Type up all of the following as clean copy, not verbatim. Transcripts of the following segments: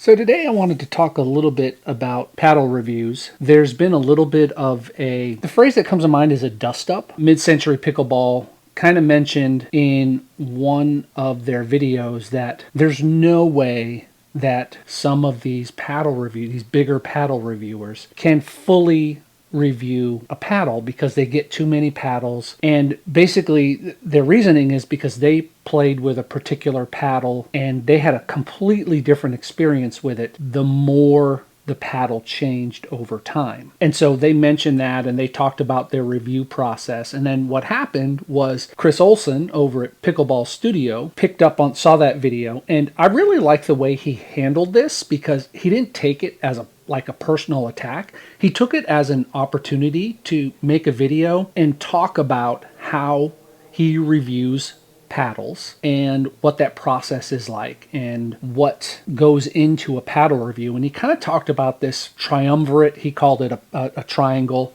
So today I wanted to talk a little bit about paddle reviews. There's been a little bit of the phrase that comes to mind is a dust up. Mid-century pickleball kind of mentioned in one of their videos that there's no way that some of these these bigger paddle reviewers can fully review a paddle because they get too many paddles. And basically, their reasoning is because they played with a particular paddle and they had a completely different experience with it the more the paddle changed over time. And so they mentioned that and they talked about their review process. And then what happened was Chris Olson over at Pickleball Studio saw that video. And I really like the way he handled this because he didn't take it as like a personal attack. He took it as an opportunity to make a video and talk about how he reviews paddles and what that process is like and what goes into a paddle review. And he kind of talked about this triumvirate. He called it a triangle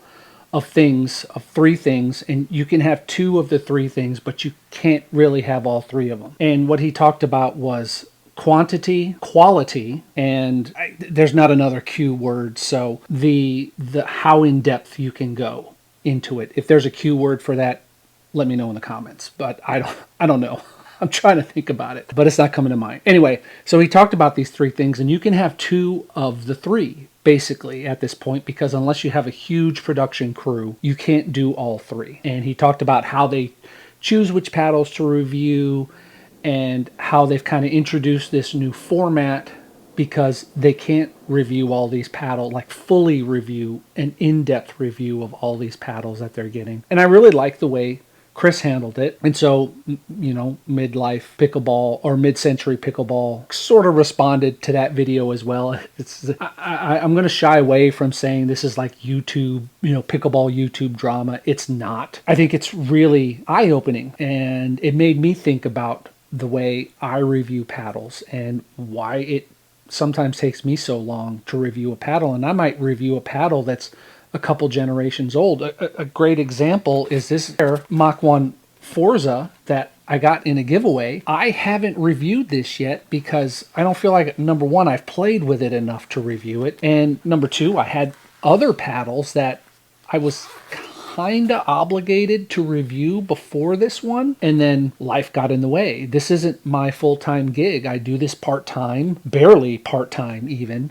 of three things, and you can have two of the three things, but you can't really have all three of them. And what he talked about was quantity, quality, and there's not another Q word, so the how in depth you can go into it. If there's a Q word for that, let me know in the comments. But I don't know. I'm trying to think about it, but it's not coming to mind. Anyway, so he talked about these three things, and you can have two of the three basically at this point, because unless you have a huge production crew, you can't do all three. And he talked about how they choose which paddles to review and how they've kind of introduced this new format because they can't review all these paddles, like fully review an in-depth review of all these paddles that they're getting. And I really like the way Chris handled it. And so, midlife pickleball or mid-century pickleball sort of responded to that video as well. I'm going to shy away from saying this is like YouTube, pickleball YouTube drama. It's not. I think it's really eye-opening, and it made me think about the way I review paddles and why it sometimes takes me so long to review a paddle. And I might review a paddle that's a couple generations old. A great example is this Mach 1 Forza that I got in a giveaway. I haven't reviewed this yet because I don't feel like, number one, I've played with it enough to review it. And number two, I had other paddles that I was kind of obligated to review before this one, and then life got in the way. This isn't my full-time gig. I do this part-time, barely part-time even.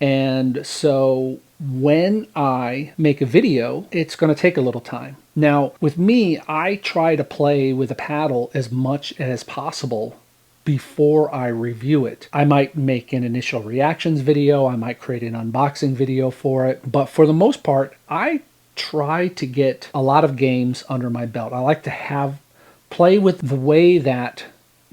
And so when I make a video, it's going to take a little time. Now, with me, I try to play with a paddle as much as possible before I review it. I might make an initial reactions video. I might create an unboxing video for it. But for the most part, I try to get a lot of games under my belt. I like to play with the way that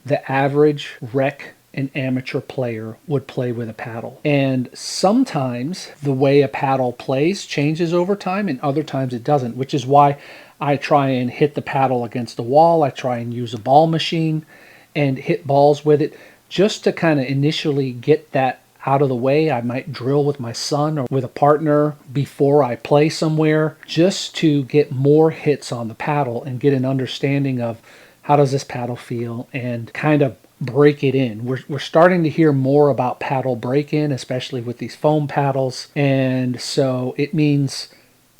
the average rec and amateur player would play with a paddle. And sometimes the way a paddle plays changes over time, and other times it doesn't, which is why I try and hit the paddle against the wall. I try and use a ball machine and hit balls with it just to kind of initially get that out of the way. I might drill with my son or with a partner before I play somewhere just to get more hits on the paddle and get an understanding of how does this paddle feel and kind of break it in. We're starting to hear more about paddle break-in, especially with these foam paddles. And so it means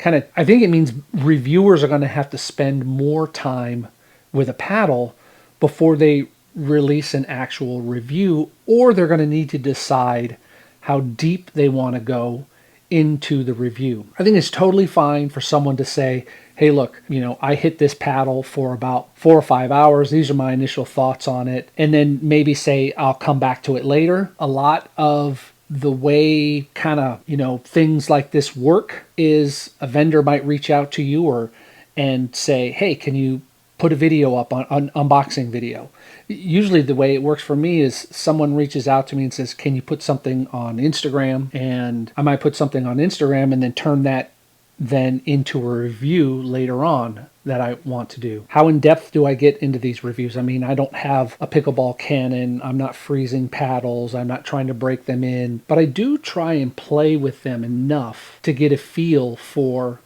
I think it means reviewers are going to have to spend more time with a paddle before they release an actual review, or they're going to need to decide how deep they want to go into the review. I think it's totally fine for someone to say, hey, look, I hit this paddle for about 4 or 5 hours. These are my initial thoughts on it. And then maybe say, I'll come back to it later. A lot of the way things like this work is a vendor might reach out to you and say, hey, can you put a video up on unboxing video? Usually the way it works for me is someone reaches out to me and says, can you put something on Instagram? And I might put something on Instagram and then turn that then into a review later on that I want to do. How in depth do I get into these reviews? I mean, I don't have a pickleball cannon. I'm not freezing paddles. I'm not trying to break them in, but I do try and play with them enough to get a feel for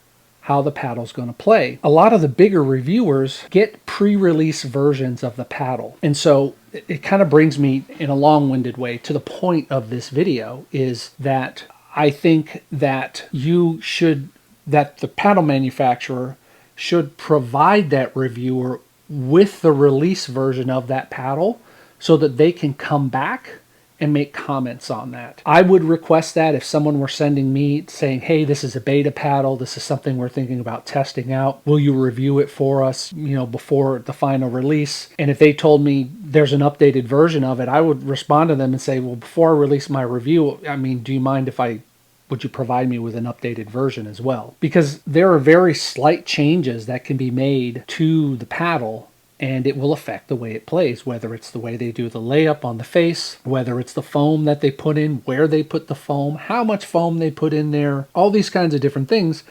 how the paddle's going to play. A lot of the bigger reviewers get pre-release versions of the paddle. And so it kind of brings me in a long-winded way to the point of this video, is that I think that that the paddle manufacturer should provide that reviewer with the release version of that paddle so that they can come back and make comments on that. I would request that if someone were sending me saying, hey, this is a beta paddle, this is something we're thinking about testing out, will you review it for us, before the final release? And if they told me there's an updated version of it, I would respond to them and say, well, before I release my review, do you mind if would you provide me with an updated version as well? Because there are very slight changes that can be made to the paddle, and it will affect the way it plays, whether it's the way they do the layup on the face, whether it's the foam that they put in, where they put the foam, how much foam they put in there. All these kinds of different things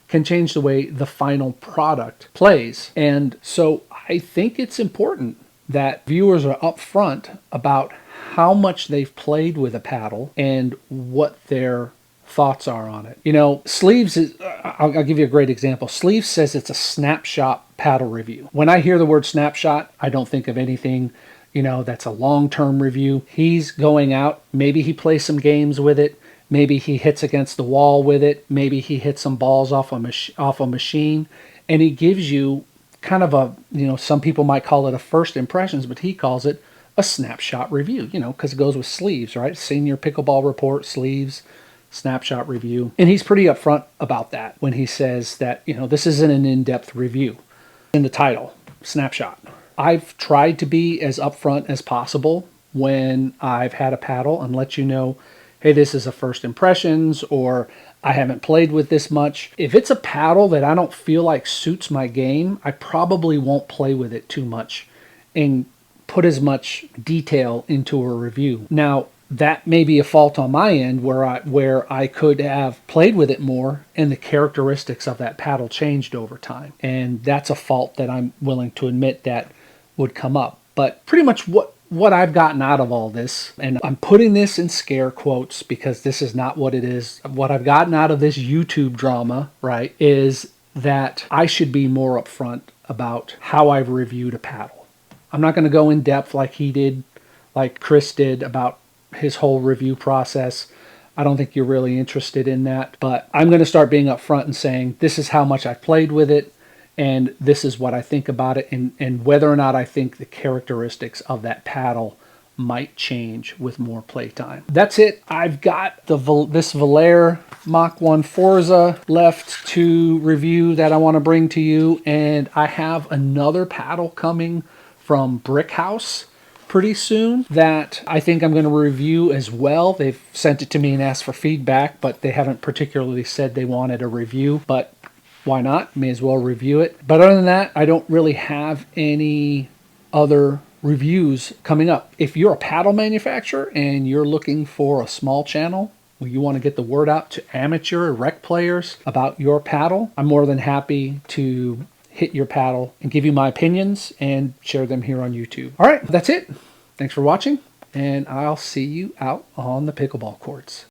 can change the way the final product plays. And so I think it's important that viewers are upfront about how much they've played with a paddle and what their thoughts are on it. Sleeves is, I'll give you a great example. Sleeves says it's a snapshot paddle review. When I hear the word snapshot, I don't think of anything, that's a long-term review. He's going out, maybe he plays some games with it, maybe he hits against the wall with it, maybe he hits some balls off a machine, and he gives you kind of a, some people might call it a first impressions, but he calls it a snapshot review, because it goes with sleeves, right? Senior Pickleball Report, sleeves, snapshot review. And he's pretty upfront about that when he says that, this isn't an in-depth review. In the title, snapshot. I've tried to be as upfront as possible when I've had a paddle and let you know, hey, this is a first impressions, or I haven't played with this much. If it's a paddle that I don't feel like suits my game, I probably won't play with it too much and put as much detail into a review. Now, that may be a fault on my end where I could have played with it more and the characteristics of that paddle changed over time. And that's a fault that I'm willing to admit that would come up. But pretty much what I've gotten out of all this, and I'm putting this in scare quotes because this is not what it is. What I've gotten out of this YouTube drama, right, is that I should be more upfront about how I've reviewed a paddle. I'm not going to go in depth like he did, like Chris did, about his whole review process. I don't think you're really interested in that, but I'm going to start being upfront and saying this is how much I've played with it and this is what I think about it, and whether or not I think the characteristics of that paddle might change with more playtime. That's it. I've got this Valair Mach 1 Forza left to review that I want to bring to you, and I have another paddle coming from Brick House pretty soon that I think I'm going to review as well. They've sent it to me and asked for feedback, but they haven't particularly said they wanted a review, but why not? May as well review it. But other than that, I don't really have any other reviews coming up. If you're a paddle manufacturer and you're looking for a small channel, you want to get the word out to amateur rec players about your paddle, I'm more than happy to hit your paddle and give you my opinions and share them here on YouTube. All right, that's it. Thanks for watching, and I'll see you out on the pickleball courts.